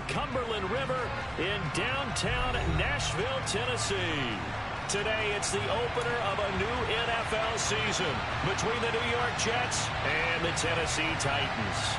Cumberland River in downtown Nashville, Tennessee. Today, it's the opener of a new NFL season between the New York Jets and the Tennessee Titans.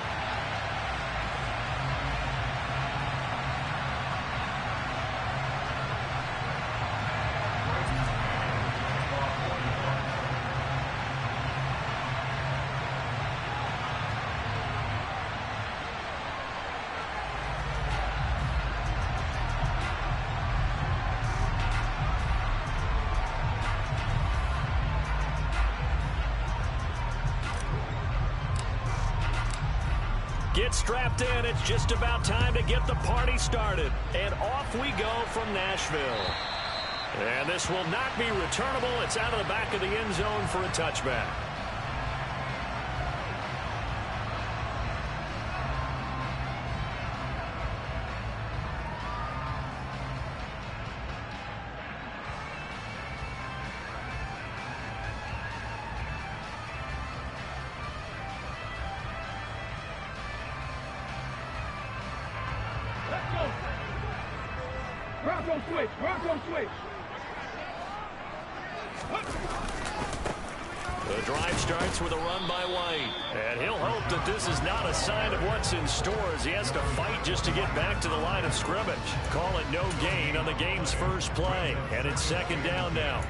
Get strapped in. It's just about time to get the party started. And off we go from Nashville. And this will not be returnable. It's out of the back of the end zone for a touchback. Switch. The drive starts with a run by White. And he'll hope that this is not a sign of what's in store as he has to fight just to get back to the line of scrimmage. Call it no gain on the game's first play. And it's second down now.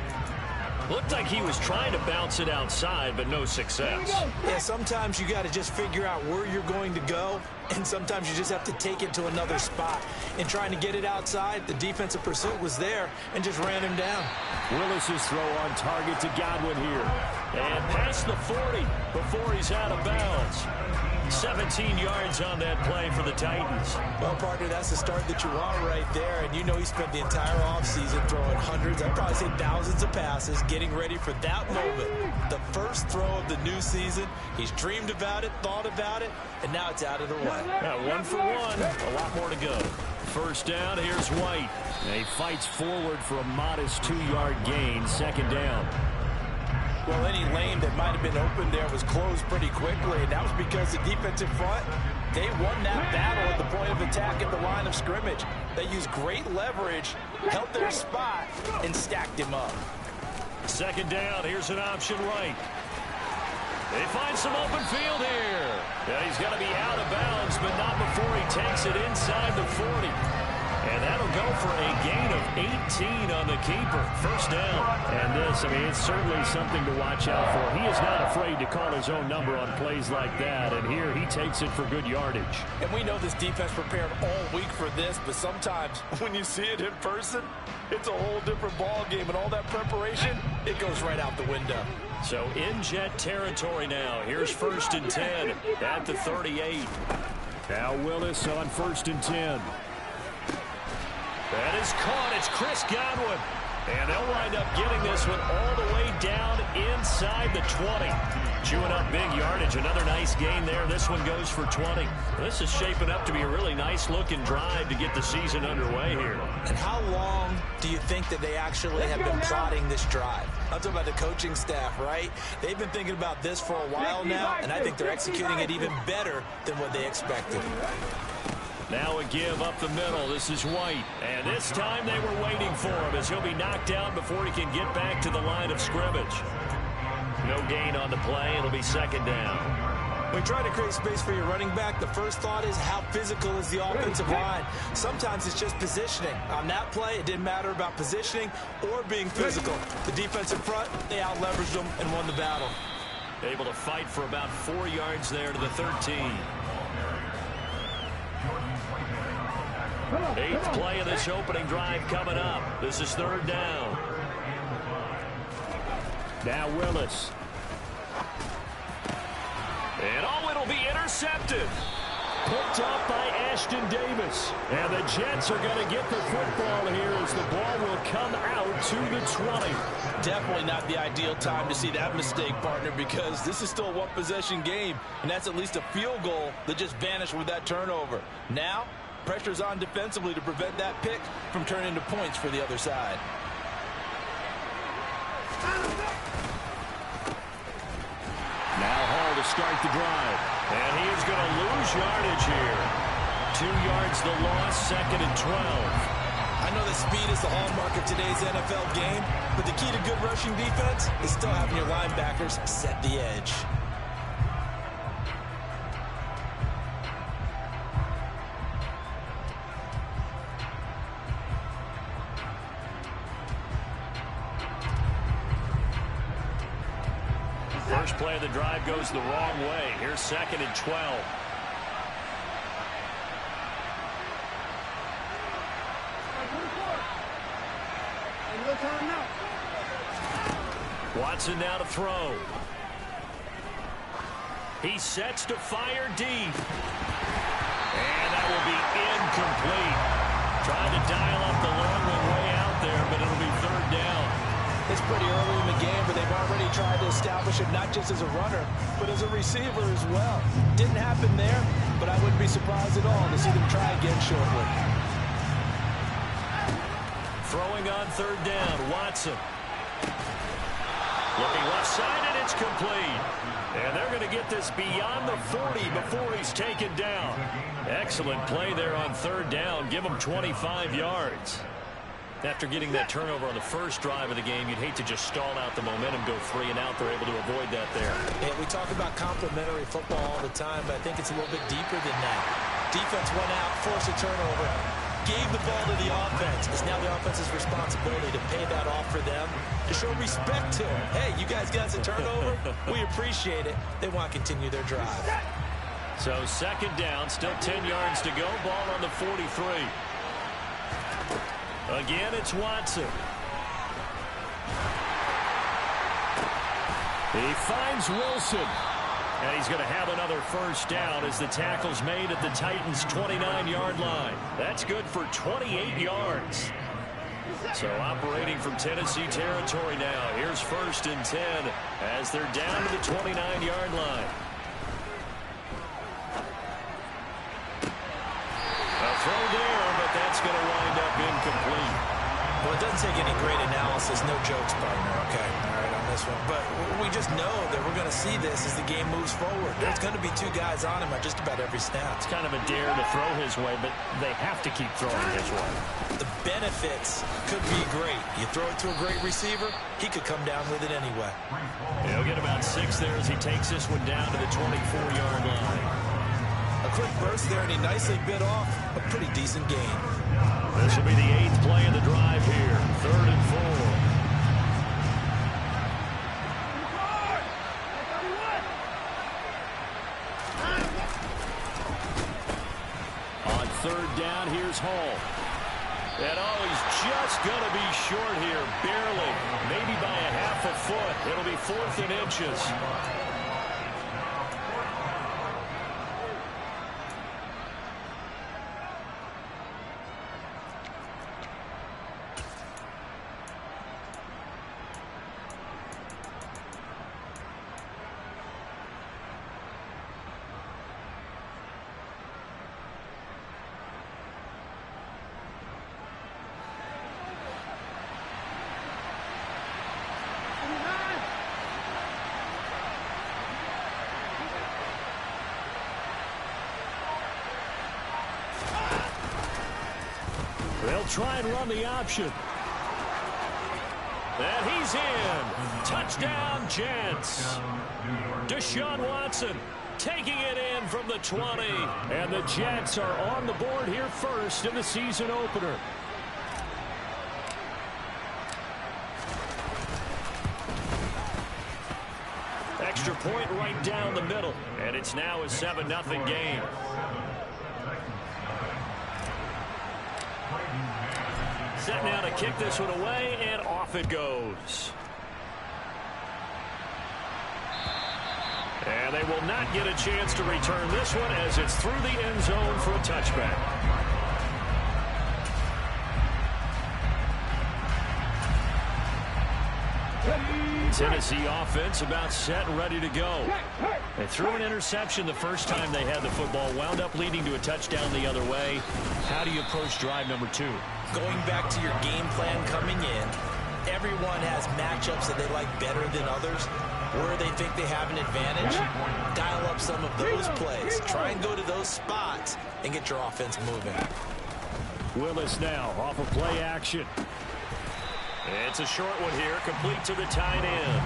Looked like he was trying to bounce it outside, but no success. Yeah, sometimes you got to just figure out where you're going to go, and sometimes you just have to take it to another spot. In trying to get it outside, the defensive pursuit was there and just ran him down. Willis's throw on target to Godwin here. And past the 40 before he's out of bounds. 17 yards on that play for the Titans. Well, partner, that's the start that you want right there. And you know he spent the entire offseason throwing hundreds, I'd probably say thousands of passes, getting ready for that moment. The first throw of the new season. He's dreamed about it, thought about it, and now it's out of the way. Yeah, 1 for 1. A lot more to go. First down, here's White. And he fights forward for a modest 2-yard gain. Second down. Well, any lane that might have been open there was closed pretty quickly, and that was because the defensive front, they won that battle at the point of attack at the line of scrimmage. They used great leverage, held their spot, and stacked him up. Second down, here's an option right. They find some open field here. Yeah, he's got to be out of bounds, but not before he takes it inside the 40. And that'll go for a gain of 18 on the keeper. First down. And this, I mean, it's certainly something to watch out for. He is not afraid to call his own number on plays like that. And here he takes it for good yardage. And we know this defense prepared all week for this, but sometimes when you see it in person, it's a whole different ball game. And all that preparation, it goes right out the window. So in Jet territory now. Here's first and 10 at the 38. Now Willis on first and 10. That is caught. It's Chris Godwin. And they'll wind up getting this one all the way down inside the 20. Chewing up big yardage. Another nice gain there. This one goes for 20. This is shaping up to be a really nice-looking drive to get the season underway here. And how long do you think that they actually have been plotting this drive? I'm talking about the coaching staff, right? They've been thinking about this for a while now, and I think they're executing it even better than what they expected. Now a give up the middle. This is White. And this time they were waiting for him as he'll be knocked down before he can get back to the line of scrimmage. No gain on the play. It'll be second down. When you try to create space for your running back, the first thought is how physical is the offensive line. Sometimes it's just positioning. On that play, it didn't matter about positioning or being physical. The defensive front, they out-leveraged them and won the battle. Able to fight for about 4 yards there to the 13. 8th play of this opening drive coming up. This is third down. Now Willis. And it'll be intercepted. Picked up by Ashton Davis. And the Jets are going to get the football here as the ball will come out to the 20. Definitely not the ideal time to see that mistake, partner, because this is still a one-possession game, and that's at least a field goal that just vanished with that turnover. Now, pressure's on defensively to prevent that pick from turning into points for the other side. Now Hall to start the drive. And he is going to lose yardage here. 2 yards the loss 2nd and 12. I know that speed is the hallmark of today's NFL game, but the key to good rushing defense is still having your linebackers set the edge. First play of the drive goes the wrong way. Here's 2nd and 12. Watson now to throw. He sets to fire deep. And that will be incomplete. Trying to dial up the long one way out there, but it'll be 3rd down. It's pretty early in the game, but they've already tried to establish him not just as a runner, but as a receiver as well. Didn't happen there, but I wouldn't be surprised at all to see them try again shortly. Throwing on 3rd down, Watson. Looking left side, and it's complete. And they're going to get this beyond the 40 before he's taken down. Excellent play there on 3rd down. Give him 25 yards. After getting that turnover on the first drive of the game, you'd hate to just stall out the momentum, go 3 and out. They're able to avoid that there. Yeah, we talk about complementary football all the time, but I think it's a little bit deeper than that. Defense went out, forced a turnover, gave the ball to the offense. It's now the offense's responsibility to pay that off for them, to show respect to them. Hey, you guys got a turnover? We appreciate it. They want to continue their drive. So 2nd down, still 10 yards to go. Ball on the 43. Again, it's Watson. He finds Wilson. And he's going to have another 1st down as the tackle's made at the Titans' 29-yard line. That's good for 28 yards. So operating from Tennessee territory now. Here's 1st and 10 as they're down to the 29-yard line. A throw there, but that's going to wind up incomplete. Well, it doesn't take any great analysis. No jokes, partner, okay? All right, on this one. But we just know that we're going to see this as the game moves forward. There's going to be 2 guys on him at just about every snap. It's kind of a dare to throw his way, but they have to keep throwing his way. The benefits could be great. You throw it to a great receiver, he could come down with it anyway. He'll get about 6 there as he takes this one down to the 24-yard line. A quick burst there, and he nicely bit off a pretty decent gain. This will be the 8th play of the drive here. 3rd and 4. On 3rd down, here's Hall. And he's just going to be short here, barely. Maybe by a half a foot. It'll be 4th and inches. They'll try and run the option. And he's in. Touchdown, Jets. Deshaun Watson taking it in from the 20. And the Jets are on the board here first in the season opener. Extra point right down the middle. And it's now a 7-0 game. Set now to kick this one away, and off it goes. And they will not get a chance to return this one as it's through the end zone for a touchback. Tennessee offense about set and ready to go. They threw an interception the first time they had the football, wound up leading to a touchdown the other way. How do you approach drive number 2? Going back to your game plan coming in, everyone has matchups that they like better than others. Where they think they have an advantage, dial up some of those plays. Try and go to those spots and get your offense moving. Willis now off of play action. It's a short one here, complete to the tight end.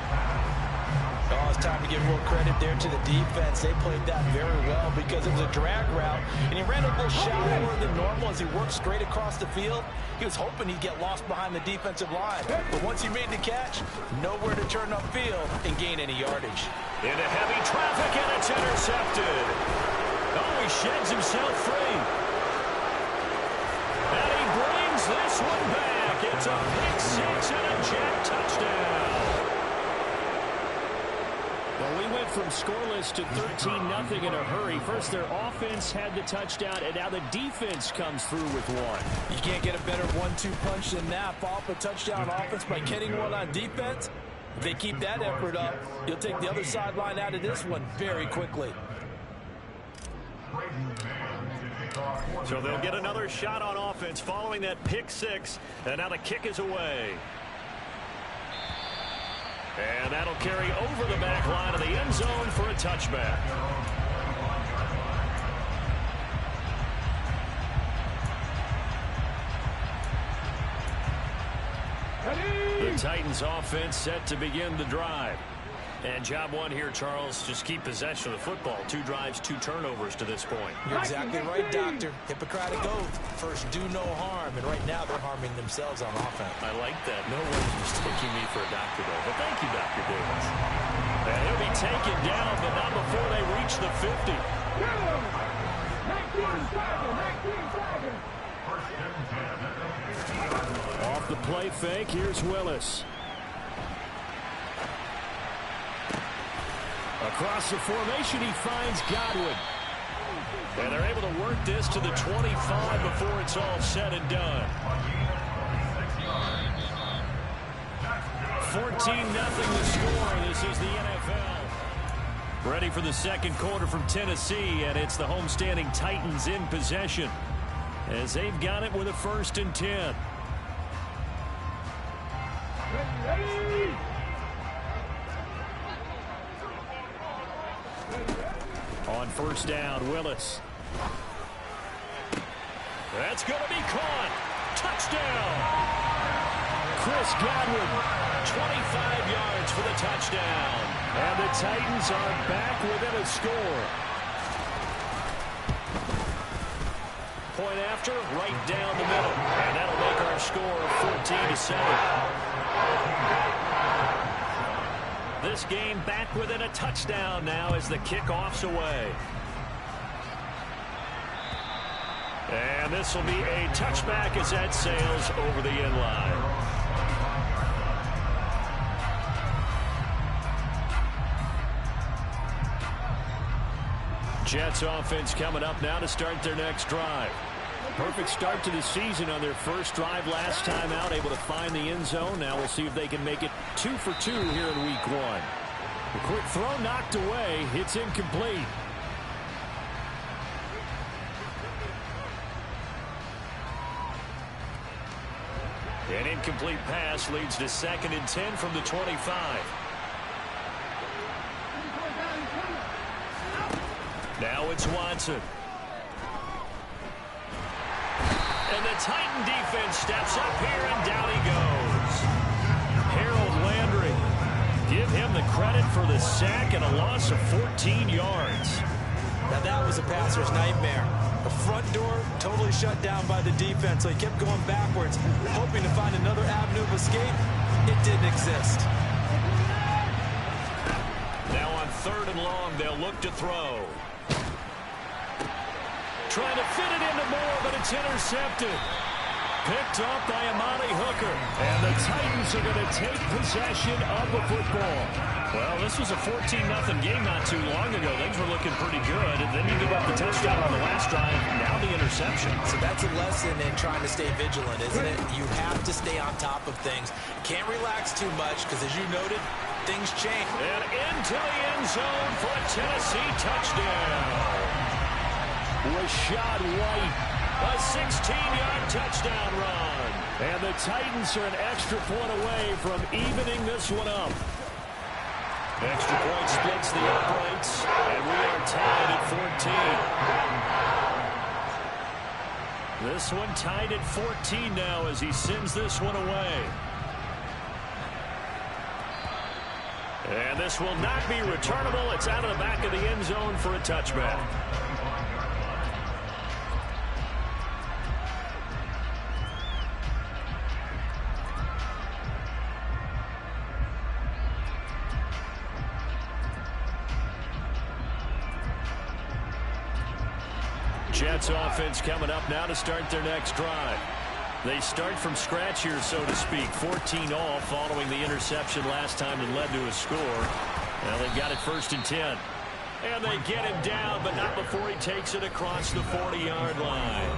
Oh, it's time to give more credit there to the defense. They played that very well because it was a drag route, and he ran a little shallower than normal as he worked straight across the field. He was hoping he'd get lost behind the defensive line, but once he made the catch, nowhere to turn upfield and gain any yardage. Into heavy traffic, and it's intercepted. Oh, he sheds himself free. And he brings this one back. It's a pick six and a Jet touchdown. Well, we went from scoreless to 13-0 in a hurry. First, their offense had the touchdown, and now the defense comes through with one. You can't get a better 1-2 punch than that. Follow up a touchdown offense by getting one on defense. If they keep that effort up, you'll take the other sideline out of this one very quickly. So they'll get another shot on offense following that pick six, and now the kick is away. And that'll carry over the back line of the end zone for a touchback. The Titans offense set to begin the drive. And job one here, Charles, just keep possession of the football. 2 drives, 2 turnovers to this point. You're exactly right, Doctor. Hippocratic oath. First, do no harm. And right now, they're harming themselves on offense. I like that. No one's mistaking me for a doctor, though. But thank you, Dr. Davis. And he'll be taken down, but not before they reach the 50. Off the play fake, here's Willis. Across the formation, he finds Godwin. And they're able to work this to the 25 before it's all said and done. 14-0 the score. This is the NFL. Ready for the second quarter from Tennessee, and it's the homestanding Titans in possession as they've got it with a 1st and 10. Ready. On 1st down, Willis. That's going to be caught. Touchdown. Chris Godwin, 25 yards for the touchdown. And the Titans are back within a score. Point after, right down the middle. And that'll make our score 14-7. This game back within a touchdown now as the kickoff's away. And this will be a touchback as that sails over the end line. Jets offense coming up now to start their next drive. Perfect start to the season on their first drive last time out, able to find the end zone. Now we'll see if they can make it 2 for 2 here in week 1. A quick throw knocked away. It's incomplete. An incomplete pass leads to 2nd and 10 from the 25. Now it's Watson. And the Titan defense steps up here, and down he goes. Harold Landry. Give him the credit for the sack and a loss of 14 yards. Now that was a passer's nightmare. The front door totally shut down by the defense, so he kept going backwards, hoping to find another avenue of escape. It didn't exist. Now on 3rd and long, they'll look to throw. Trying to fit it into Moore, but it's intercepted. Picked up by Amani Hooker. And the Titans are going to take possession of the football. Well, this was a 14-0 game not too long ago. Things were looking pretty good. And then you give up the touchdown on the last drive. Now the interception. So that's a lesson in trying to stay vigilant, isn't it? You have to stay on top of things. Can't relax too much because, as you noted, things change. And into the end zone for a Tennessee touchdown. Rachaad White, a 16-yard touchdown run. And the Titans are an extra point away from evening this one up. Extra point splits the uprights, and we are tied at 14. This one tied at 14 now as he sends this one away. And this will not be returnable. It's out of the back of the end zone for a touchback. Jets offense coming up now to start their next drive. They start from scratch here, so to speak. 14-all following the interception last time that led to a score. Well, they got it 1st and 10. And they get him down, but not before he takes it across the 40-yard line.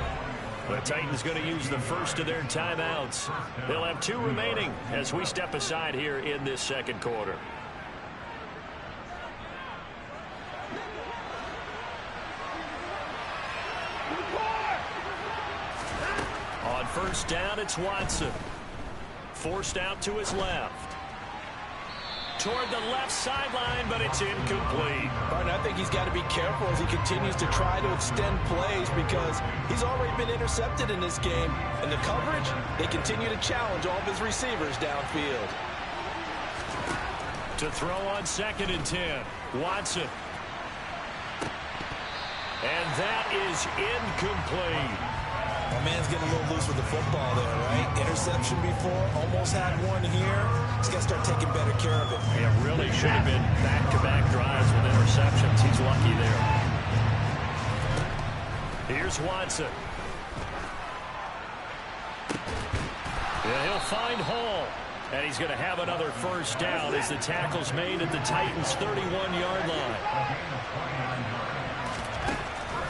The Titans going to use the first of their timeouts. They'll have 2 remaining as we step aside here in this second quarter. On first down, it's Watson. Forced out to his left. Toward the left sideline, but it's incomplete. Martin, I think he's got to be careful as he continues to try to extend plays because he's already been intercepted in this game. And the coverage, they continue to challenge all of his receivers downfield. To throw on 2nd and 10, Watson. And that is incomplete. My man's getting a little loose with the football there, right? Interception before, almost had one here. He's got to start taking better care of it. Yeah, really should have been back-to-back drives with interceptions. He's lucky there. Here's Watson. Yeah, he'll find Hall. And he's going to have another first down as the tackle's made at the Titans' 31-yard line.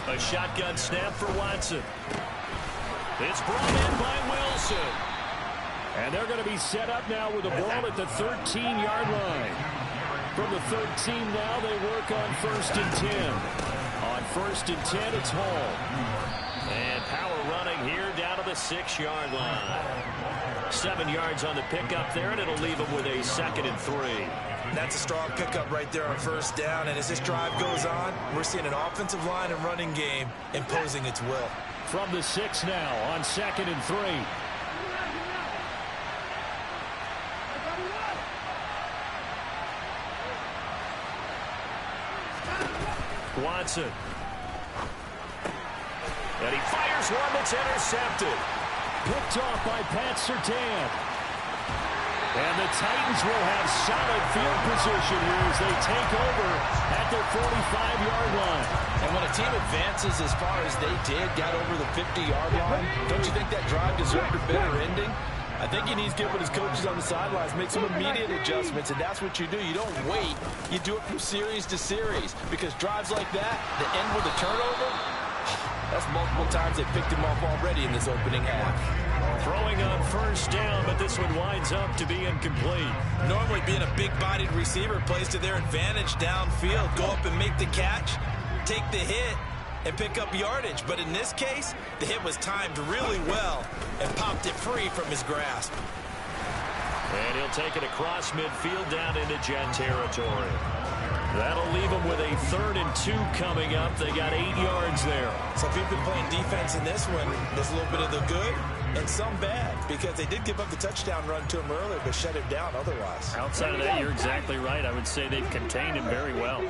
A shotgun snap for Watson. It's brought in by Wilson. And they're going to be set up now with the ball at the 13-yard line. From the 13 now, they work on 1st and 10. On 1st and 10, it's Hall. And power running here down to the 6-yard line. 7 yards on the pickup there, and it'll leave them with a 2nd and 3. That's a strong pickup right there on first down. And as this drive goes on, we're seeing an offensive line and running game imposing its will. From the 6 now on 2nd and 3. Watson. And he fires one that's intercepted. Picked off by Pat Surtain. And the Titans will have solid field position here as they take over at their 45-yard line. And when a team advances as far as they did, got over the 50-yard line, don't you think that drive deserved a better ending? I think he needs to get with his coaches on the sidelines, make some immediate adjustments, and that's what you do. You don't wait. You do it from series to series because drives like that, the end with a turnover, that's multiple times they picked him off already in this opening half. Throwing on first down, but this one winds up to be incomplete. Normally being a big-bodied receiver plays to their advantage downfield. Go up and make the catch, take the hit, and pick up yardage. But in this case, the hit was timed really well and popped it free from his grasp. And he'll take it across midfield down into Jet territory. That'll leave them with a 3rd and 2 coming up. They got 8 yards there. So if you've been playing defense in this one, there's a little bit of the good and some bad because they did give up the touchdown run to him earlier but shut him down otherwise. Outside of that, you're exactly right. I would say they've contained him very well.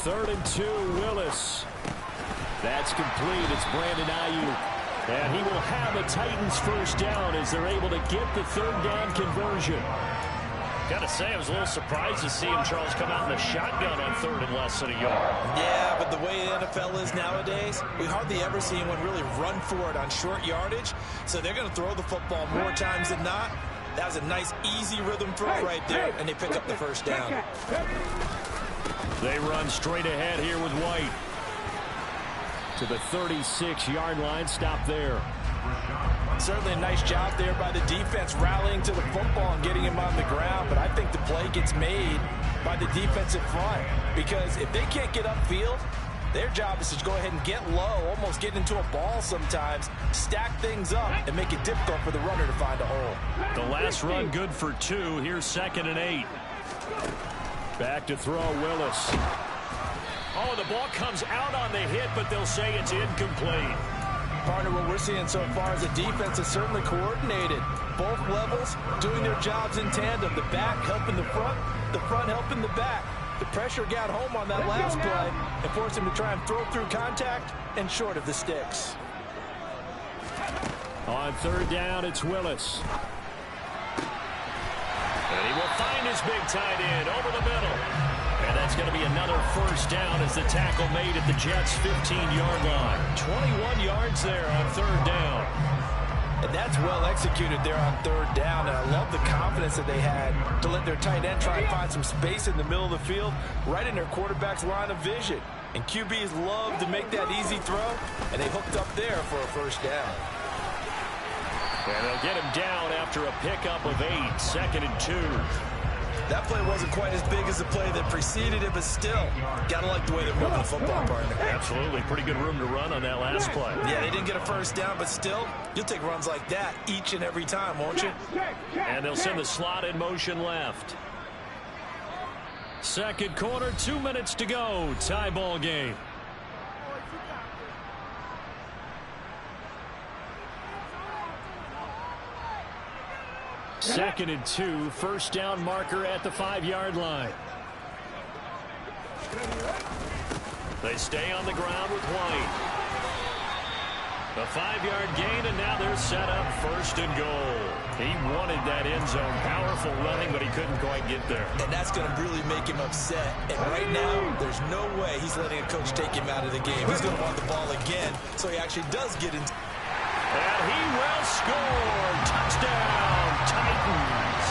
3rd and 2, Willis. That's complete. It's Brandon Ayuk. And he will have a Titans first down as they're able to get the 3rd down conversion. Got to say, I was a little surprised to see him, Charles, come out in the shotgun on 3rd and less than a yard. Yeah, but the way the NFL is nowadays, we hardly ever see anyone really run for it on short yardage. So they're going to throw the football more times than not. That was a nice, easy rhythm throw right there, and they pick up the first down. They run straight ahead here with White. To the 36-yard line, stop there. Certainly a nice job there by the defense rallying to the football and getting him on the ground, but I think the play gets made by the defensive front because if they can't get upfield, their job is to go ahead and get low, almost get into a ball sometimes, stack things up, and make it difficult for the runner to find a hole. The last run good for 2. Here's 2nd and 8. Back to throw Willis. Oh, the ball comes out on the hit, but they'll say it's incomplete. Partner, what we're seeing so far is the defense is certainly coordinated. Both levels doing their jobs in tandem. The back helping the front helping the back. The pressure got home on that last play and forced him to try and throw through contact and short of the sticks. On third down, it's Willis. And he will find his big tight end over the middle. And that's going to be another first down as the tackle made at the Jets' 15-yard line. 21 yards there on third down. And that's well executed there on third down. And I love the confidence that they had to let their tight end try and find some space in the middle of the field, right in their quarterback's line of vision. And QBs love to make that easy throw, and they hooked up there for a first down. And they'll get him down after a pickup of 8, 2nd and 2. That play wasn't quite as big as the play that preceded it, but still, gotta like the way they're moving the football, partner. Absolutely. Pretty good room to run on that last play. Yeah, they didn't get a first down, but still, you'll take runs like that each and every time, won't you? And they'll send the slot in motion left. Second quarter, 2 minutes to go. Tie ball game. Second and 2, first down marker at the 5-yard line. They stay on the ground with White. A 5-yard gain, and now they're set up first and goal. He wanted that end zone. Powerful running, but he couldn't quite get there. And that's going to really make him upset. And right now, there's no way he's letting a coach take him out of the game. He's going to want the ball again, so he actually does get into. And he will score. Touchdown, Titans.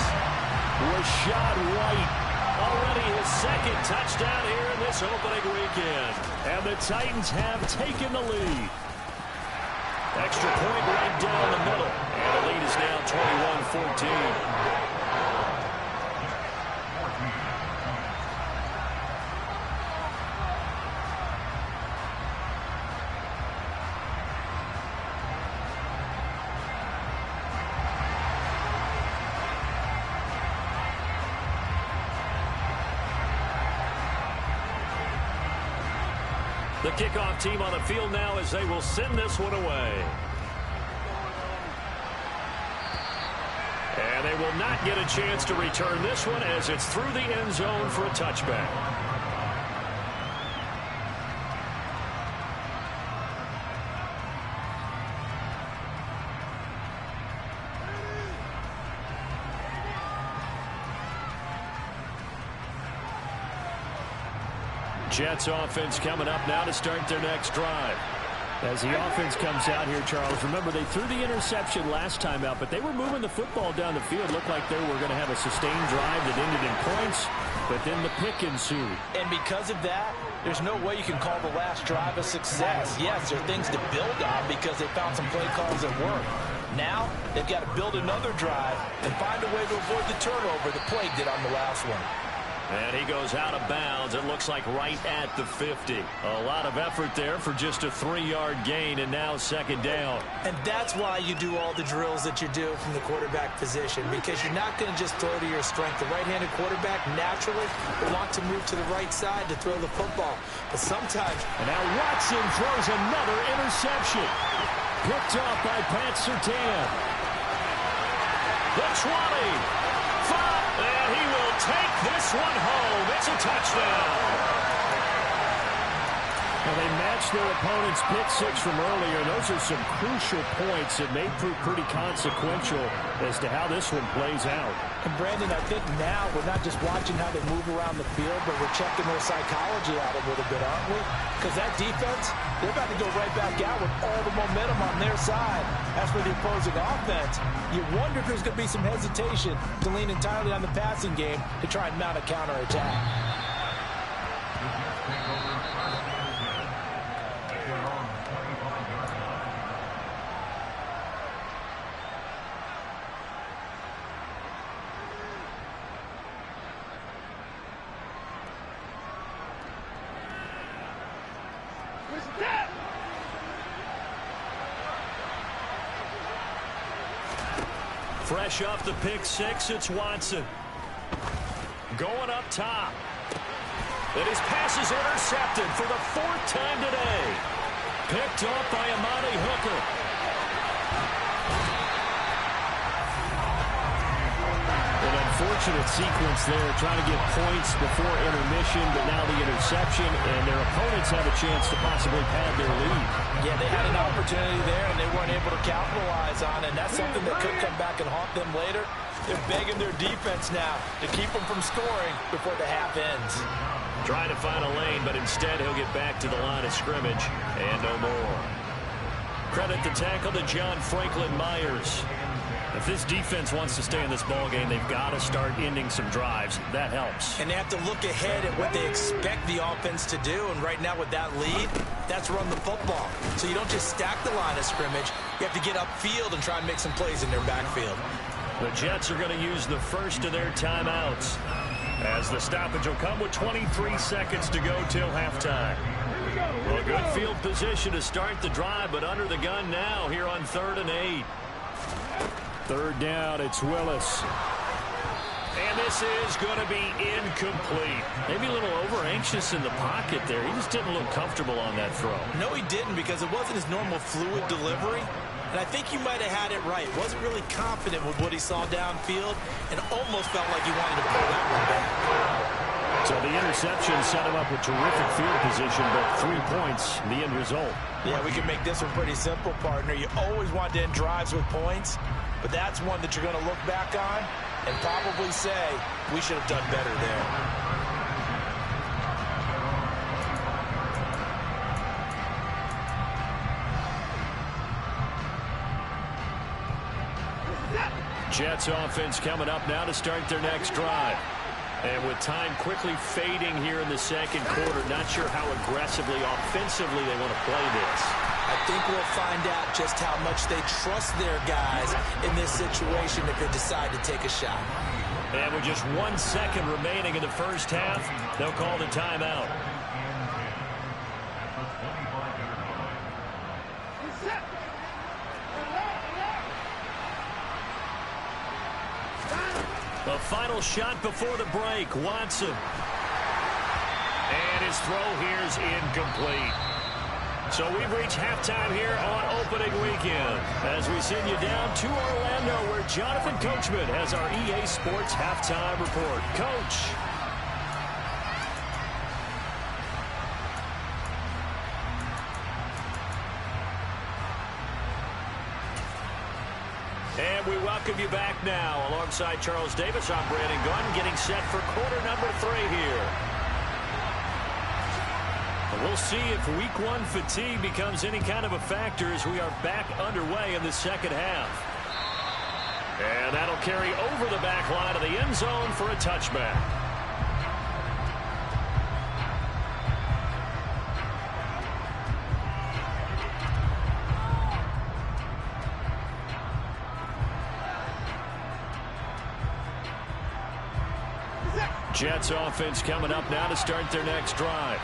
Rachaad White, already his second touchdown here in this opening weekend. And the Titans have taken the lead. Extra point right down the middle. And the lead is now 21-14. The kickoff team on the field now as they will send this one away. And they will not get a chance to return this one as it's through the end zone for a touchback. Jets offense coming up now to start their next drive. As the offense comes out here, Charles, remember they threw the interception last time out, but they were moving the football down the field. Looked like they were going to have a sustained drive that ended in points, but then the pick ensued. And because of that, there's no way you can call the last drive a success. Yes, there are things to build on because they found some play calls that work. Now, they've got to build another drive and find a way to avoid the turnover that plagued it on the last one. And he goes out of bounds. It looks like right at the 50. A lot of effort there for just a 3-yard gain, and now second down. And that's why you do all the drills that you do from the quarterback position, because you're not going to just throw to your strength. The right-handed quarterback naturally will want to move to the right side to throw the football. But sometimes... And now Watson throws another interception. Picked off by Pat Surtain. The 20. And he will take this one home. It's a touchdown. Well, they matched their opponent's pick six from earlier. Those are some crucial points that may prove pretty consequential as to how this one plays out. And, Brandon, I think now we're not just watching how they move around the field, but we're checking their psychology out a little bit, aren't we? Because that defense, they're about to go right back out with all the momentum on their side. As for the opposing offense, you wonder if there's going to be some hesitation to lean entirely on the passing game to try and mount a counterattack. Fresh off the pick six, it's Watson. Going up top. And his pass is intercepted for the 4th time today. Picked up by Amani Hooker. An unfortunate sequence there, trying to get points before intermission, but now the interception, and their opponents have a chance to possibly pad their lead. Yeah, they had an opportunity there, and they weren't able to capitalize on it, and that's something that could come back and haunt them later. They're begging their defense now to keep them from scoring before the half ends. Trying to find a lane, but instead he'll get back to the line of scrimmage, and no more. Credit the tackle to John Franklin Myers. If this defense wants to stay in this ballgame, they've got to start ending some drives. That helps. And they have to look ahead at what they expect the offense to do. And right now with that lead, that's run the football. So you don't just stack the line of scrimmage. You have to get upfield and try and make some plays in their backfield. The Jets are going to use the first of their timeouts, as the stoppage will come with 23 seconds to go till halftime. Well, good field position to start the drive, but under the gun now here on 3rd and 8. 3rd down, it's Willis. And this is going to be incomplete. Maybe a little over-anxious in the pocket there. He just didn't look comfortable on that throw. No, he didn't, because it wasn't his normal fluid delivery. And I think you might have had it right. Wasn't really confident with what he saw downfield and almost felt like he wanted to pull that one back. So the interception set him up with terrific field position, but 3 points, the end result. Yeah, we can make this one pretty simple, partner. You always want to end drives with points, but that's one that you're going to look back on and probably say, we should have done better there. Jets offense coming up now to start their next drive. And with time quickly fading here in the 2nd quarter, not sure how aggressively, offensively they want to play this. I think we'll find out just how much they trust their guys in this situation if they decide to take a shot. And with just 1 second remaining in the first half, they'll call the timeout. The final shot before the break, Watson. And his throw here's incomplete. So we've reached halftime here on opening weekend as we send you down to Orlando, where Jonathan Coachman has our EA Sports halftime report. Coach. And we welcome you back now. Alongside Charles Davis, I'm Brandon Gunn, getting set for quarter number 3 here. We'll see if week 1 fatigue becomes any kind of a factor as we are back underway in the 2nd half. And that'll carry over the back line of the end zone for a touchback. Jets offense coming up now to start their next drive.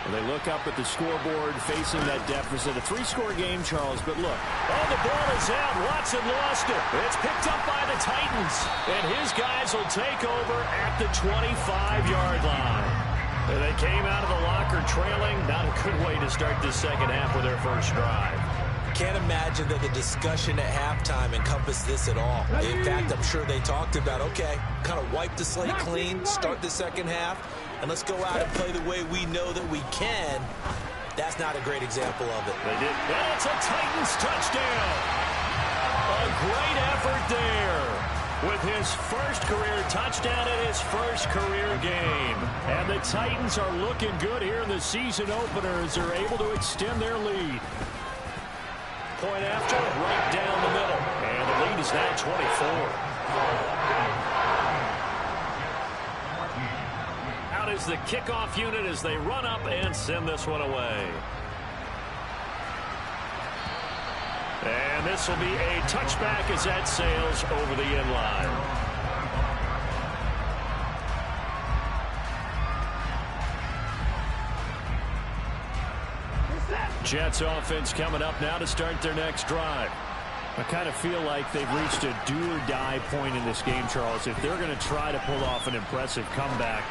And they look up at the scoreboard facing that deficit. A 3-score game, Charles, but look. Oh, the ball is out. Watson lost it. It's picked up by the Titans. And his guys will take over at the 25-yard line. And they came out of the locker trailing. Not a good way to start this 2nd half with their first drive. Can't imagine that the discussion at halftime encompassed this at all. In fact, I'm sure they talked about, okay, kind of wipe the slate clean, start the 2nd half, and let's go out and play the way we know that we can. That's not a great example of it. They did. And it's a Titans touchdown. A great effort there with his first career touchdown in his first career game. And the Titans are looking good here in the season opener as they're able to extend their lead. Point after, right down the middle. And the lead is now 24. Out is the kickoff unit as they run up and send this one away. And this will be a touchback as that sails over the end line. Jets offense coming up now to start their next drive. I kind of feel like they've reached a do-or-die point in this game, Charles. If they're going to try to pull off an impressive comeback,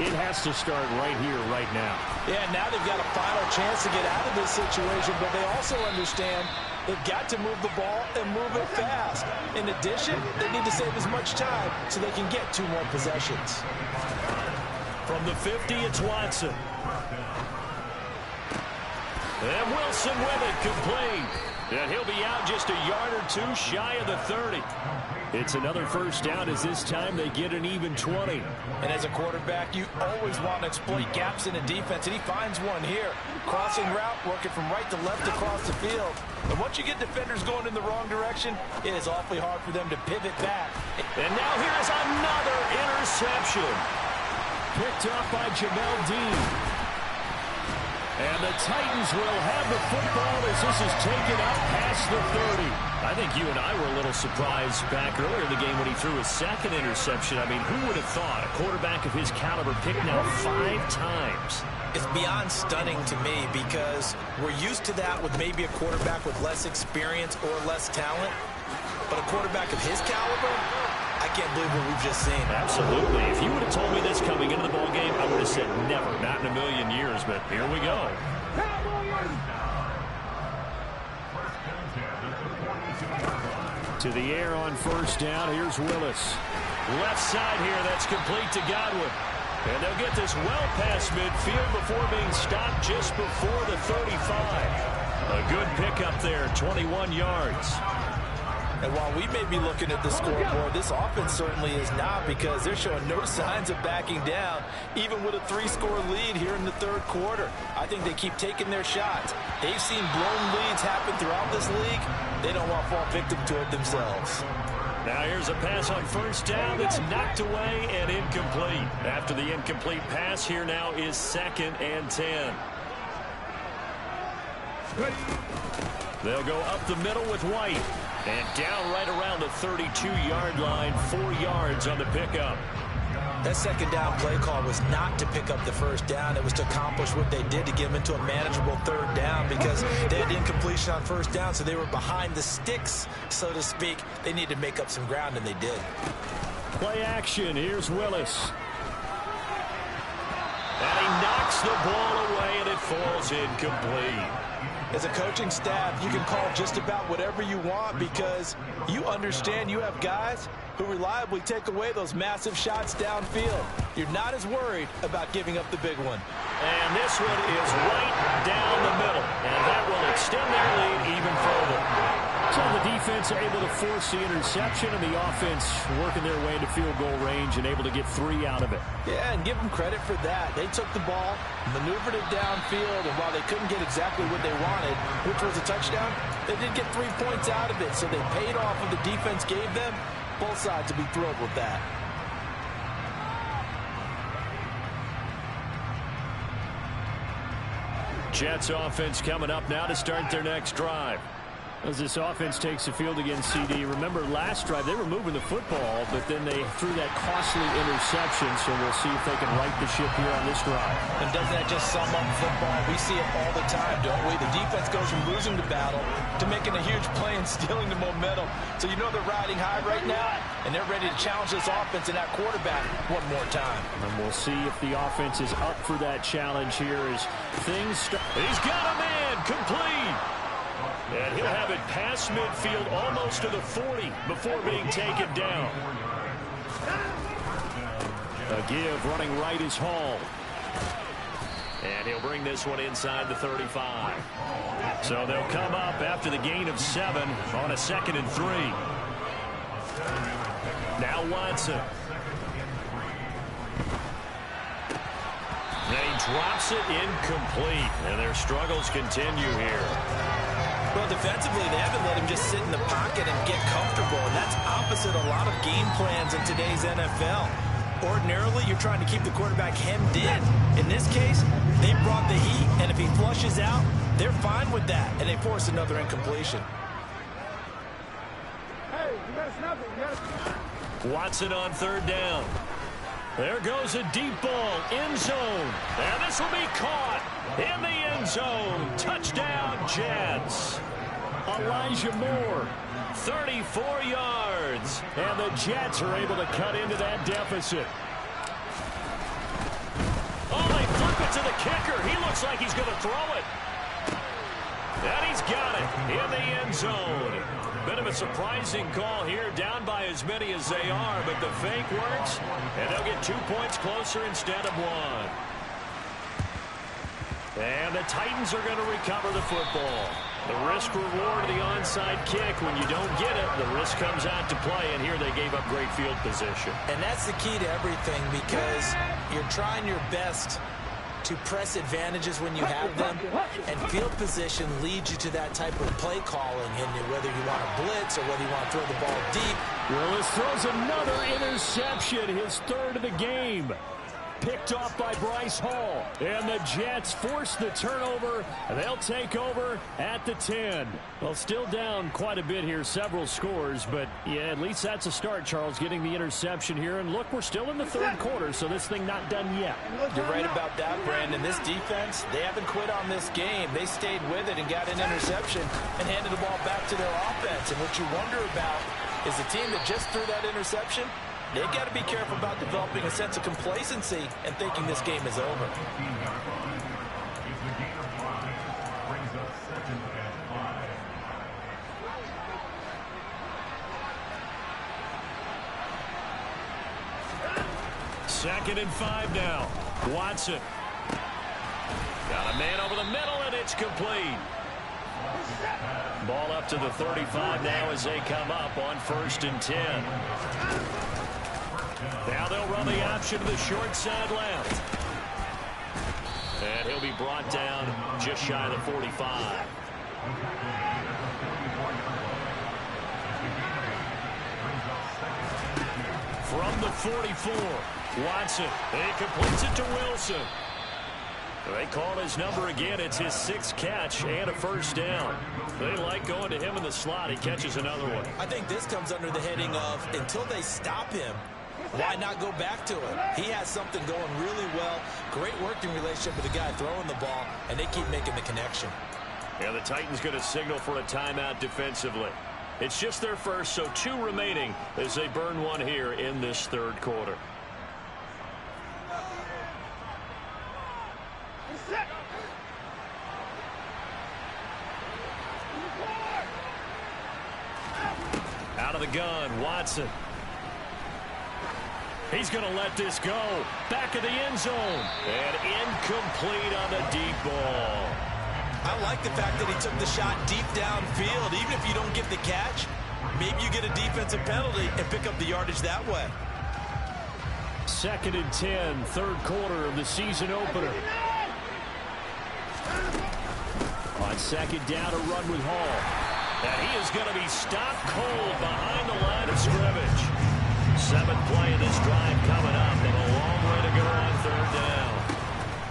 It has to start right here, right now. Yeah, now they've got a final chance to get out of this situation, but they also understand they've got to move the ball and move it fast. In addition, they need to save as much time so they can get 2 more possessions. From the 50, it's Watson. And Wilson with it, complete. And he'll be out just a yard or 2 shy of the 30. It's another first down as this time they get an even 20. And as a quarterback, you always want to exploit gaps in a defense, and he finds one here. Crossing route, working from right to left across the field. And once you get defenders going in the wrong direction, it is awfully hard for them to pivot back. And now here is another interception. Picked up by Jamel Dean. And the Titans will have the football as this is taken up past the 30. I think you and I were a little surprised back earlier in the game when he threw his second interception. I mean, who would have thought a quarterback of his caliber picked now 5 times? It's beyond stunning to me because we're used to that with maybe a quarterback with less experience or less talent. But a quarterback of his caliber, I can't believe what we've just seen. Absolutely. If you would have told me this coming into the ballgame, I would have said never, not in a million years. But here we go. To the air on first down. Here's Willis. Left side here. That's complete to Godwin. And they'll get this well past midfield before being stopped just before the 35. A good pickup there, 21 yards. And while we may be looking at the scoreboard, this offense certainly is not, because they're showing no signs of backing down, even with a 3-score lead here in the 3rd quarter. I think they keep taking their shots. They've seen blown leads happen throughout this league. They don't want to fall victim to it themselves. Now here's a pass on first down that's knocked away and incomplete. After the incomplete pass, here now is 2nd and 10. They'll go up the middle with White. And down right around the 32-yard line, 4 yards on the pickup. That second down play call was not to pick up the first down. It was to accomplish what they did to get them into a manageable 3rd down, because they had incompletion on first down, so they were behind the sticks, so to speak. They needed to make up some ground, and they did. Play action. Here's Willis. And he knocks the ball away, and it falls incomplete. As a coaching staff, you can call just about whatever you want, because you understand you have guys who reliably take away those massive shots downfield. You're not as worried about giving up the big one. And this one is right down the middle, and that will extend their lead even further. So the defense able to force the interception, and the offense working their way into field goal range and able to get 3 out of it. Yeah, and give them credit for that. They took the ball, maneuvered it downfield, and while they couldn't get exactly what they wanted, which was a touchdown, they did get 3 points out of it, so they paid off what the defense gave them. Both sides will be thrilled with that. Jets offense coming up now to start their next drive. As this offense takes the field against CD. Remember, last drive, they were moving the football, but then they threw that costly interception, so we'll see if they can right the ship here on this drive. And doesn't that just sum up football? We see it all the time, don't we? The defense goes from losing the battle to making a huge play and stealing the momentum. So you know they're riding high right now, and they're ready to challenge this offense and that quarterback one more time. And we'll see if the offense is up for that challenge here as things start. He's got a man, complete. And he'll have it past midfield almost to the 40 before being taken down. A give running right is Hall. And he'll bring this one inside the 35. So they'll come up after the gain of 7 on a 2nd and 3. Now Watson. And he drops it incomplete. And their struggles continue here. Well, defensively, they haven't let him just sit in the pocket and get comfortable, and that's opposite a lot of game plans in today's NFL. Ordinarily, you're trying to keep the quarterback hemmed in. In this case, they brought the heat, and if he flushes out, they're fine with that, and they force another incompletion. Hey, you got nothing. Watson on 3rd down. There goes a deep ball, end zone. And this will be caught in the end zone. Touchdown, Jets. Elijah Moore, 34 yards. And the Jets are able to cut into that deficit. kicker. He looks like he's going to throw it. And he's got it in the end zone. Bit of a surprising call here, down by as many as they are, but the fake works, and they'll get 2 points closer instead of 1. And the Titans are going to recover the football. The risk-reward of the onside kick. When you don't get it, the risk comes out to play, and here they gave up great field position. And that's the key to everything, because you're trying your best to press advantages when you have them, and field position leads you to that type of play calling, and whether you want to blitz or whether you want to throw the ball deep. Willis throws another interception, his third of the game. Picked off by Bryce Hall. And the Jets force the turnover. They'll take over at the 10. Well, still down quite a bit here, several scores. But, yeah, at least that's a start, Charles, getting the interception here. And, look, we're still in the third quarter, so this thing not done yet. You're right about that, Brandon. This defense, they haven't quit on this game. They stayed with it and got an interception and handed the ball back to their offense. And what you wonder about is the team that just threw that interception, they've got to be careful about developing a sense of complacency and thinking this game is over. Second and 5 now. Watson. Got a man over the middle, and it's complete. Ball up to the 35 now as they come up on 1st and 10. Now they'll run the option to the short side left. And he'll be brought down just shy of the 45. From the 44, Watson. He completes it to Wilson. They call his number again. It's his 6th catch and a first down. They like going to him in the slot. He catches another one. I think this comes under the heading of, until they stop him, why not go back to it? He has something going really well. Great working relationship with the guy throwing the ball, and they keep making the connection. Yeah, the Titans going to signal for a timeout defensively. It's just their first, so 2 remaining as they burn one here in this third quarter. Out of the gun, Watson. He's going to let this go. Back of the end zone. And incomplete on the deep ball. I like the fact that he took the shot deep downfield. Even if you don't get the catch, maybe you get a defensive penalty and pick up the yardage that way. 2nd and 10, third quarter of the season opener. On 2nd down, a run with Hall. And he is going to be stopped cold behind the line of scrimmage. 7th play of this drive coming up, and a long way to go on 3rd down.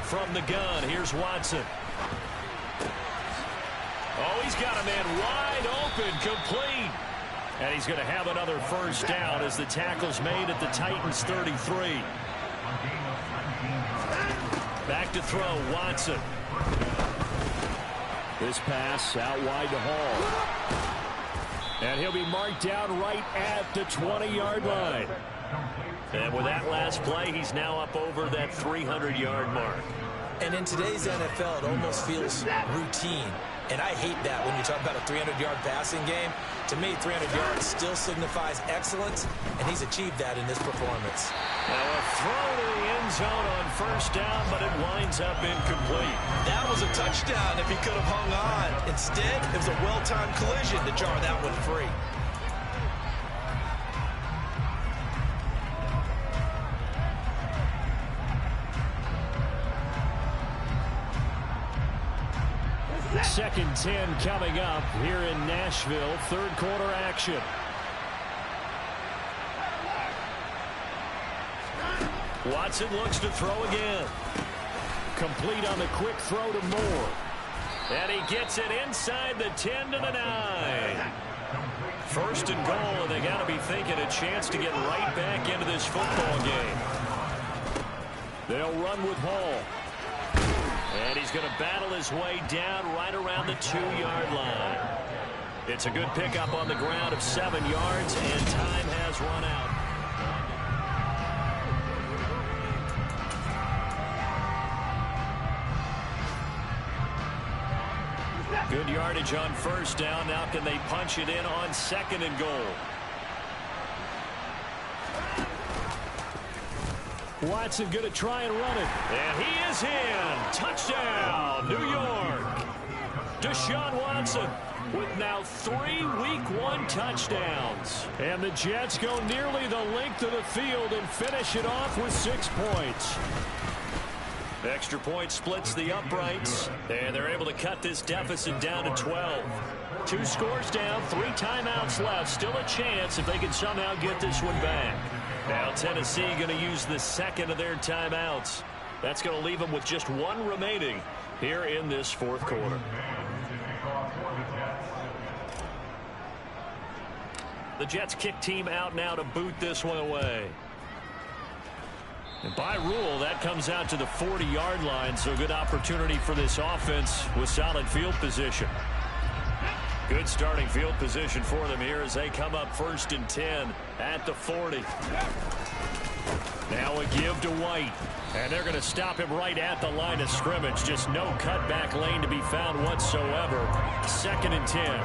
From the gun, here's Watson. Oh, he's got a man wide open, complete. And he's going to have another first down as the tackle's made at the Titans' 33. Back to throw, Watson. This pass out wide to Hall. And he'll be marked down right at the 20-yard line. And with that last play, he's now up over that 300-yard mark. And in today's NFL, it almost feels routine. And I hate that when you talk about a 300-yard passing game. To me, 300 yards still signifies excellence, and he's achieved that in this performance. Now a throw to the end zone on first down, but it winds up incomplete. That was a touchdown if he could have hung on. Instead, it was a well-timed collision to jar that one free. Second 10 coming up here in Nashville. Third quarter action. Watson looks to throw again. Complete on the quick throw to Moore. And he gets it inside the 10 to the 9. First and goal, and they got to be thinking a chance to get right back into this football game. They'll run with Hall. And he's going to battle his way down right around the 2-yard line. It's a good pickup on the ground of 7 yards, and time has run out. advantage on first down. Now can they punch it in on 2nd and goal? Watson going to try and run it. And he is in. Touchdown, New York. Deshaun Watson with now 3 Week 1 touchdowns. And the Jets go nearly the length of the field and finish it off with 6 points. Extra point splits the uprights, and they're able to cut this deficit down to 12. 2 scores down, 3 timeouts left. Still a chance if they can somehow get this one back. Now Tennessee going to use the 2nd of their timeouts. That's going to leave them with just 1 remaining here in this 4th quarter. The Jets kick team out now to boot this one away. And by rule, that comes out to the 40-yard line, so good opportunity for this offense with solid field position. Good starting field position for them here as they come up 1st and 10 at the 40. Now a give to White, and they're going to stop him right at the line of scrimmage. Just no cutback lane to be found whatsoever. 2nd and 10.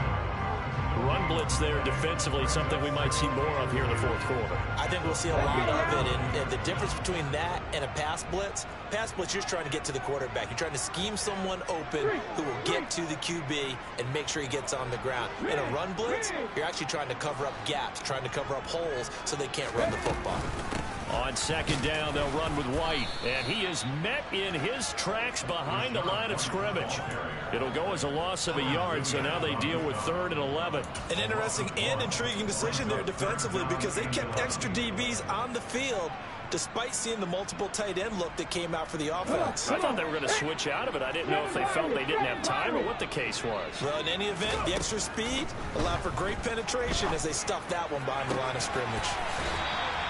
Run blitz there defensively, something we might see more of here in the 4th quarter. I think we'll see a lot of it, and the difference between that and a pass blitz, you're just trying to get to the quarterback. You're trying to scheme someone open who will get to the QB and make sure he gets on the ground. In a run blitz, you're actually trying to cover up gaps, trying to cover up holes so they can't run the football. On 2nd down, they'll run with White, and he is met in his tracks behind the line of scrimmage. It'll go as a loss of a yard, so now they deal with 3rd and 11. An interesting and intriguing decision there defensively because they kept extra DBs on the field despite seeing the multiple tight end look that came out for the offense. I thought they were going to switch out of it. I didn't know if they felt they didn't have time or what the case was. Well, in any event, the extra speed allowed for great penetration as they stuffed that one behind the line of scrimmage.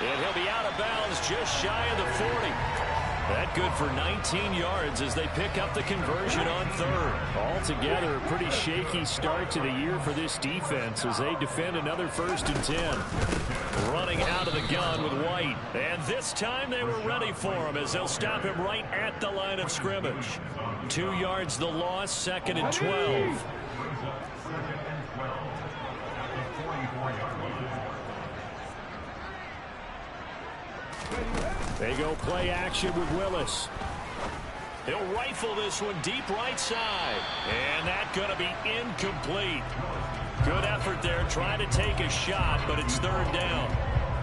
And he'll be out of bounds just shy of the 40. That good for 19 yards as they pick up the conversion on 3rd. Altogether, a pretty shaky start to the year for this defense as they defend another 1st and 10. Running out of the gun with White. And this time they were ready for him as they'll stop him right at the line of scrimmage. 2 yards the loss, 2nd and 12. They go play action with Willis. He'll rifle this one deep right side. And that's going to be incomplete. Good effort there trying to take a shot, but it's 3rd down.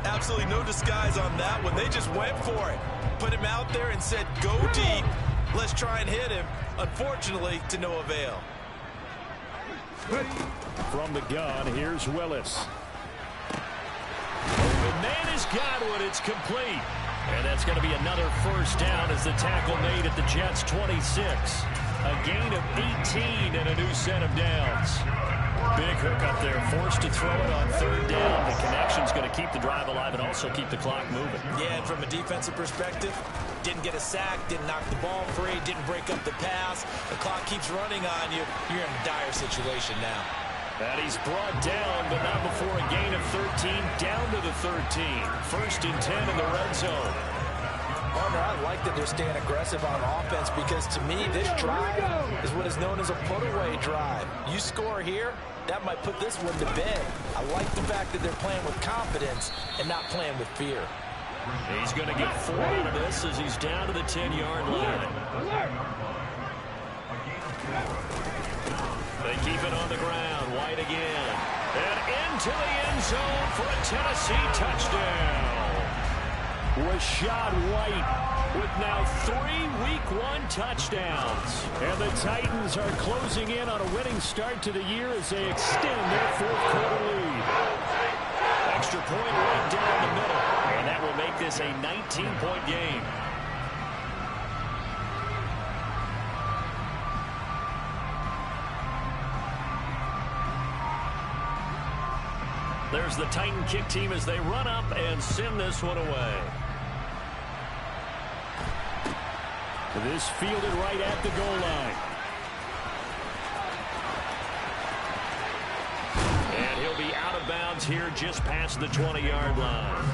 Absolutely no disguise on that one. They just went for it. Put him out there and said, go deep. Let's try and hit him. Unfortunately, to no avail. From the gun, here's Willis. The man is Godwin. It's complete. And that's going to be another 1st down as the tackle made at the Jets' 26. A gain of 18 and a new set of downs. Big hook up there, forced to throw it on 3rd down. The connection's going to keep the drive alive and also keep the clock moving. Yeah, and from a defensive perspective, didn't get a sack, didn't knock the ball free, didn't break up the pass. The clock keeps running on you. You're in a dire situation now. And he's brought down, but not before a gain of 13, down to the 13. 1st and 10 in the red zone. Partner, I like that they're staying aggressive on offense because to me, this drive is what is known as a put-away drive. You score here, that might put this one to bed. I like the fact that they're playing with confidence and not playing with fear. He's going to get 4 out of this as he's down to the 10-yard line. They keep it on the ground. White again. And into the end zone for a Tennessee touchdown. Rachaad White with now 3 Week 1 touchdowns. And the Titans are closing in on a winning start to the year as they extend their 4th quarter lead. Extra point right down the middle. And that will make this a 19-point game. There's the Titan kick team as they run up and send this one away. This fielded right at the goal line. And he'll be out of bounds here just past the 20-yard line.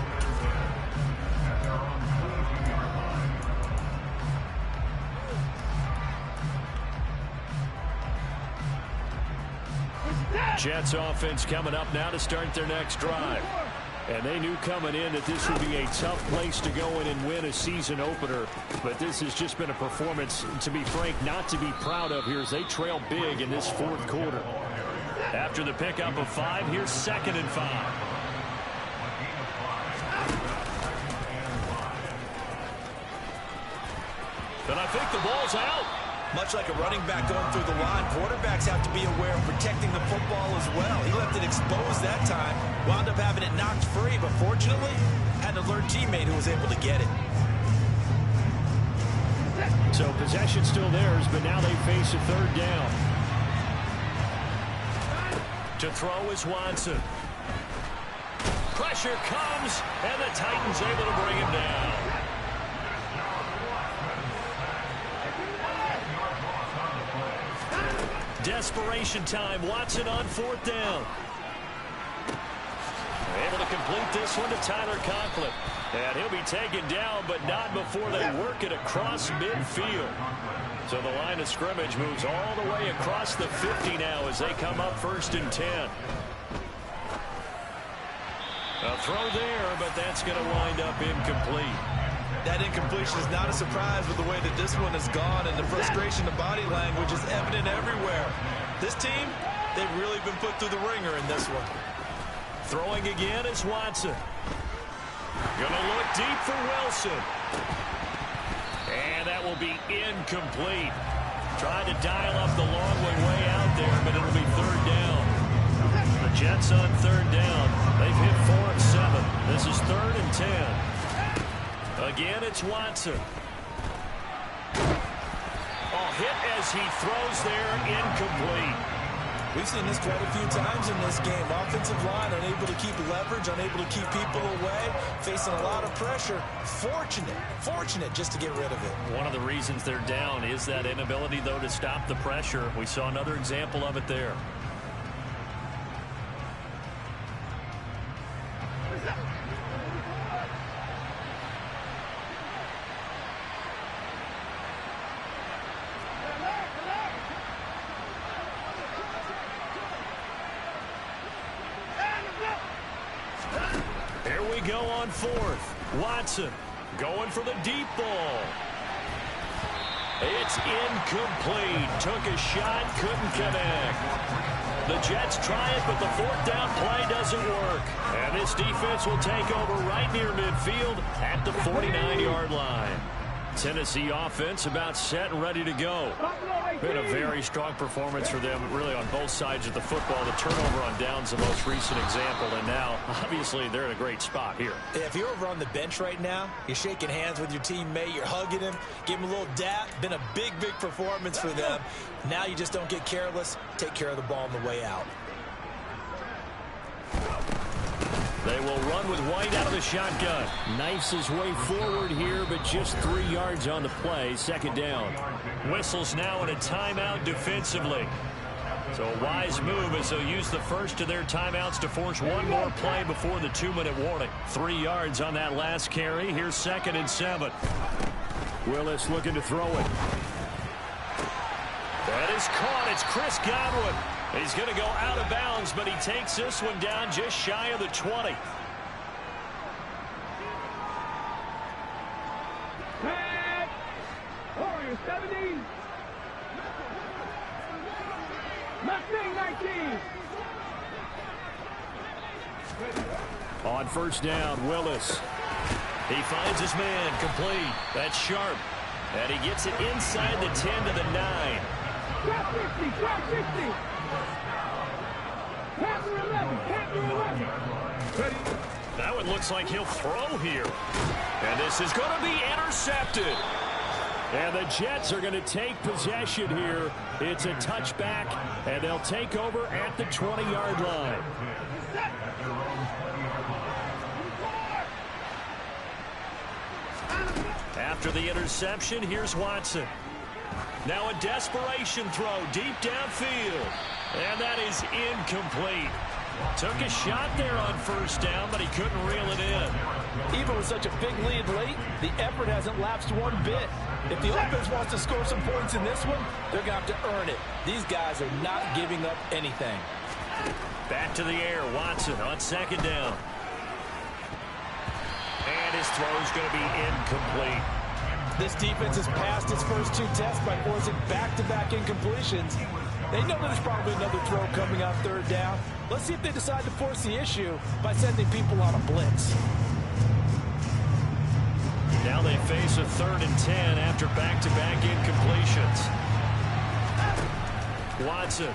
Jets offense coming up now to start their next drive. And they knew coming in that this would be a tough place to go in and win a season opener. But this has just been a performance, to be frank, not to be proud of here as they trail big in this fourth quarter. After the pickup of 5, here's 2nd and 5. And I think the ball's out. Much like a running back going through the line, quarterbacks have to be aware of protecting the football as well. He left it exposed that time, wound up having it knocked free, but fortunately, had an alert teammate who was able to get it. So possession still theirs, but now they face a 3rd down. To throw is Watson. Pressure comes, and the Titans able to bring him down. Desperation time. Watson on 4th down. Able to complete this one to Tyler Conklin. And he'll be taken down, but not before they work it across midfield. So the line of scrimmage moves all the way across the 50 now as they come up 1st and 10. A throw there, but that's going to wind up incomplete. That incompletion is not a surprise with the way that this one has gone, and the frustration of body language is evident everywhere. This team, they've really been put through the ringer in this one. Throwing again is Watson. Gonna look deep for Wilson. And that will be incomplete. Trying to dial up the long way out there, but it'll be 3rd down. The Jets on 3rd down. They've hit 4 of 7. This is 3rd and 10. Again, it's Watson. Oh, hit as he throws there, incomplete. We've seen this quite a few times in this game. Offensive line unable to keep leverage, unable to keep people away, facing a lot of pressure. Fortunate just to get rid of it. One of the reasons they're down is that inability, though, to stop the pressure. We saw another example of it there. Go on 4th. Watson going for the deep ball. It's incomplete. Took a shot, couldn't connect. The Jets try it, but the 4th down play doesn't work. And this defense will take over right near midfield at the 49-yard line. Tennessee offense about set and ready to go. Been a very strong performance for them, really, on both sides of the football. The turnover on downs the most recent example, and now, obviously, they're in a great spot here. If you're over on the bench right now, you're shaking hands with your teammate, you're hugging him, give him a little dap. Been a big performance for them. Now you just don't get careless. Take care of the ball on the way out. They will run with White out of the shotgun. Knifes his way forward here, but just 3 yards on the play. 2nd down. Whistles now in a timeout defensively. So a wise move as they'll use the first of their timeouts to force one more play before the 2-minute warning. 3 yards on that last carry. Here's 2nd and 7. Willis looking to throw it. That is caught. It's Chris Godwin. He's going to go out of bounds, but he takes this one down just shy of the 20. Warriors 70. Mustang 19. On 1st down, Willis. He finds his man, complete. That's Sharp. And he gets it inside the 10 to the 9. Trap 50, trap 50. Panther 11, Panther 11. Ready? That one looks like he'll throw here. And this is going to be intercepted. And the Jets are going to take possession here. It's a touchback, and they'll take over at the 20-yard line. After the interception, here's Watson. Now a desperation throw deep downfield. And that is incomplete. Took a shot there on 1st down, but he couldn't reel it in. Even with such a big lead late, the effort hasn't lapsed one bit. If the offense wants to score some points in this one, they're going to have to earn it. These guys are not giving up anything. Back to the air, Watson on second down. And his throw is going to be incomplete. This defense has passed its first 2 tests by forcing back-to-back incompletions. They know there's probably another throw coming on third down. Let's see if they decide to force the issue by sending people on a blitz. Now they face a 3rd and 10 after back-to-back incompletions. Watson.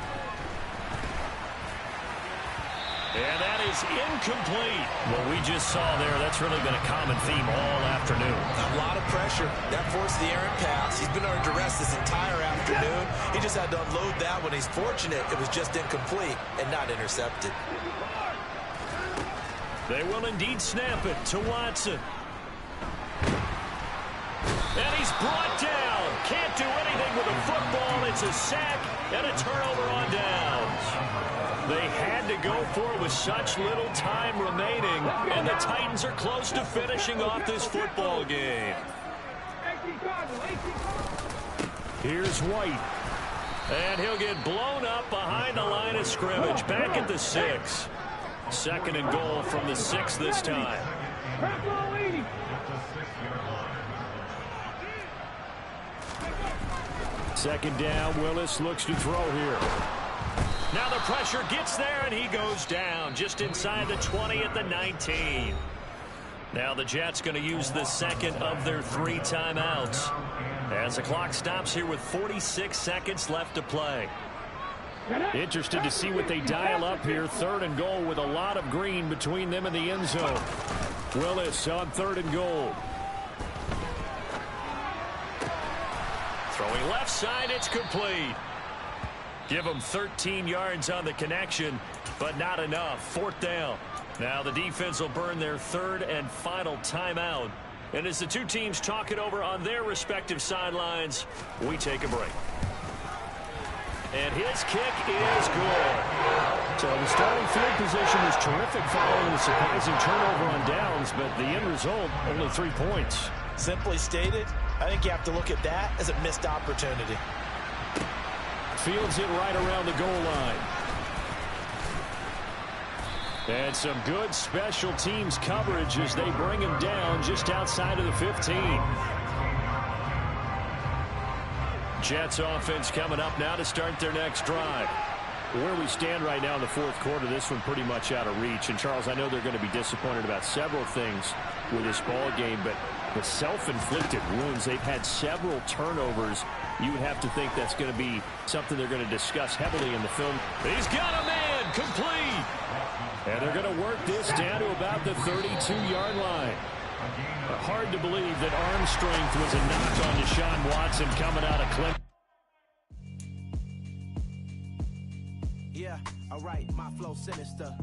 And that is incomplete. What we just saw there, that's really been a common theme all afternoon. A lot of pressure. That forced the errant pass. He's been under duress this entire afternoon. He just had to unload that one. He's fortunate it was just incomplete and not intercepted. They will indeed snap it to Watson. And he's brought down. Can't do anything with a football. It's a sack and a turnover on downs. They had to go for it with such little time remaining, and the Titans are close to finishing off this football game. Here's White. And he'll get blown up behind the line of scrimmage, back at the 6. 2nd and goal from the 6 this time. Second down, Willis looks to throw here. Now the pressure gets there, and he goes down just inside the 20 at the 19. Now the Jets going to use the second of their 3 timeouts as the clock stops here with 46 seconds left to play. Interested to see what they dial up here. 3rd and goal with a lot of green between them and the end zone. Willis on 3rd and goal. Throwing left side, it's complete. Give them 13 yards on the connection, but not enough. 4th down. Now the defense will burn their 3rd and final timeout. And as the 2 teams talk it over on their respective sidelines, we take a break. And his kick is good. So the starting field position was terrific following the surprising turnover on downs, but the end result, only 3 points. Simply stated, I think you have to look at that as a missed opportunity. Fields it right around the goal line. And some good special teams coverage as they bring him down just outside of the 15. Jets offense coming up now to start their next drive. Where we stand right now in the 4th quarter, this one pretty much out of reach. And, Charles, I know they're going to be disappointed about several things with this ball game, but the self-inflicted wounds, they've had several turnovers. You would have to think that's going to be something they're going to discuss heavily in the film. He's got a man, complete. And they're going to work this down to about the 32-yard line. Hard to believe that arm strength was a knock on Deshaun Watson coming out of Clemson. Yeah, all right, my flow sinister.